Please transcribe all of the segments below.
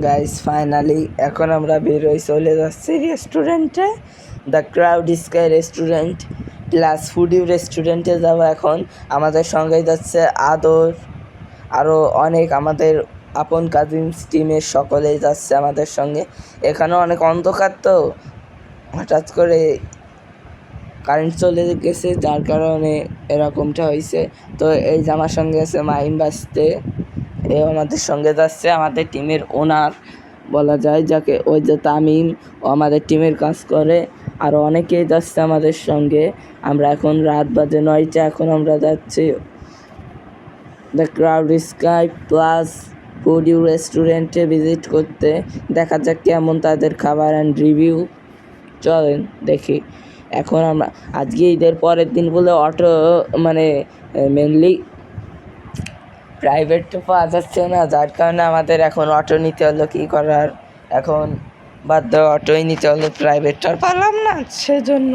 Guys finally এখন আমরা বেরোই চলে যাচ্ছি রেস্টুরেন্টে, the crowd sky restaurant plus ফুডিউ রেস্টুরেন্টে যাবো। এখন আমাদের সঙ্গে যাচ্ছে আদর, আরও অনেক আমাদের আপন কাজিনস টিমের সকলেই যাচ্ছে আমাদের সঙ্গে। এখানে অনেক অন্ধকার, তো হঠাৎ করে কারেন্ট চলে গেছে, যার কারণে এরকমটা হয়েছে। তো এই যে আমার সঙ্গে আছে মাহিম বাস্তে, এও আমাদের সঙ্গে যাচ্ছে, আমাদের টিমের ওনার বলা যায় যাকে, ওই যে তামিম, ও আমাদের টিমের কাজ করে। আরও অনেকেই যাচ্ছে আমাদের সঙ্গে। আমরা এখন রাত বাজে 9টা, এখন আমরা যাচ্ছি দ্য ক্রাউড স্কাই প্লাস ফুডিউ রেস্টুরেন্টে ভিজিট করতে। দেখা যাক কেমন তাদের খাবার অ্যান্ড রিভিউ। চলেন দেখি। এখন আমরা আজকে ঈদের পরের দিন বলে অটো মেনলি প্রাইভেট তো পাওয়া যাচ্ছে না, যার কারণে আমাদের এখন অটো নিতে হলো। কী করার, এখন বাধ্য অটোই নিতে হলো, প্রাইভেট আর পারলাম না, সেজন্য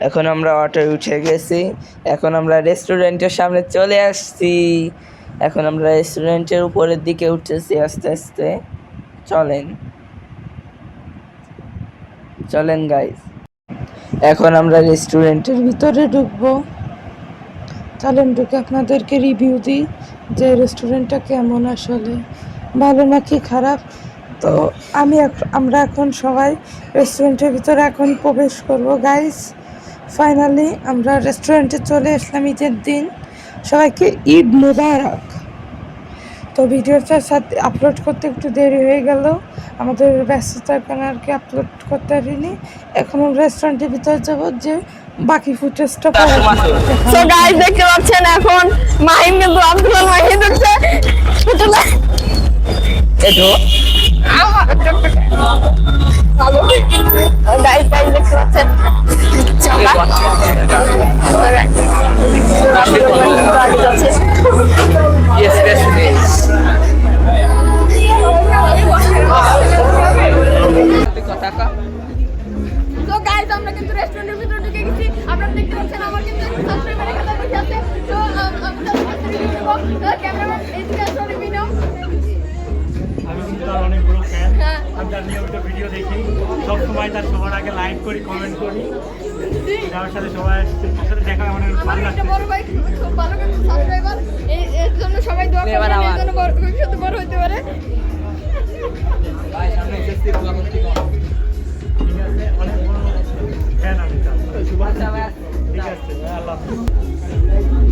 এখন আমরা অটোয় উঠে গেছি। এখন আমরা রেস্টুরেন্টের সামনে চলে আসছি। এখন আমরা রেস্টুরেন্টের উপরের দিকে উঠতেছি আস্তে আস্তে। চলেন গাইস, এখন আমরা রেস্টুরেন্টের ভিতরে ঢুকবো। চলেন ঢুকে আপনাদেরকে রিভিউ দিই যে রেস্টুরেন্টটা কেমন, আসলে ভালো নাকি খারাপ। তো আমরা এখন সবাই রেস্টুরেন্টের ভিতরে এখন প্রবেশ করব গাইস। ফাইনালি আমরা রেস্টুরেন্টে চলে আসলাম ঈদের দিন। সবাইকে ঈদ মোবারক। তো ভিডিওটার সাথে আপলোড করতে একটু দেরি হয়ে গেল, আমাদের ব্যস্ততার কারণে আর কি আপলোড করতে পারিনি। এখন রেস্টুরেন্টের ভিতরে যাব, যে বাকি ফুটেজটা সো গাইস দেখতে পাচ্ছেন এখন মাহিম কিন্তু আব্দুল মাহিম হচ্ছে এটো গাইস দেখতে পাচ্ছেন তো গাইস আমরা কিন্তু রেস্টুরেন্টের ভিতরে ঢুকে গেছি। আপনারা দেখতে পাচ্ছেন আমার কিন্তু সাবস্ক্রাইবার এখানে বসে আছে। তো আমরা রিভিউ দেব। তো ক্যামেরাম্যান এদিকে আসো, রিভিউ নাও। আমি কিন্তু তার অনেক বড় ফ্যান। আমি তার নিয়মিত ভিডিও দেখি, সবসময় তার সবার আগে লাইক করি, কমেন্ট করি। যার সাথে সবাই সাথে দেখা অনেক ভালো লাগছে। আমার বড় ভাই খুব ভালো কিন্তু সাবস্ক্রাইবার, এর জন্য সবাই দোয়া করবেন, এর জন্য ভবিষ্যতে বড় হতে পারে। ঠিক আছে, অনেক বড় ফ্যান আমি তার। ঠিক আছে, আল্লাহ হাফেজ।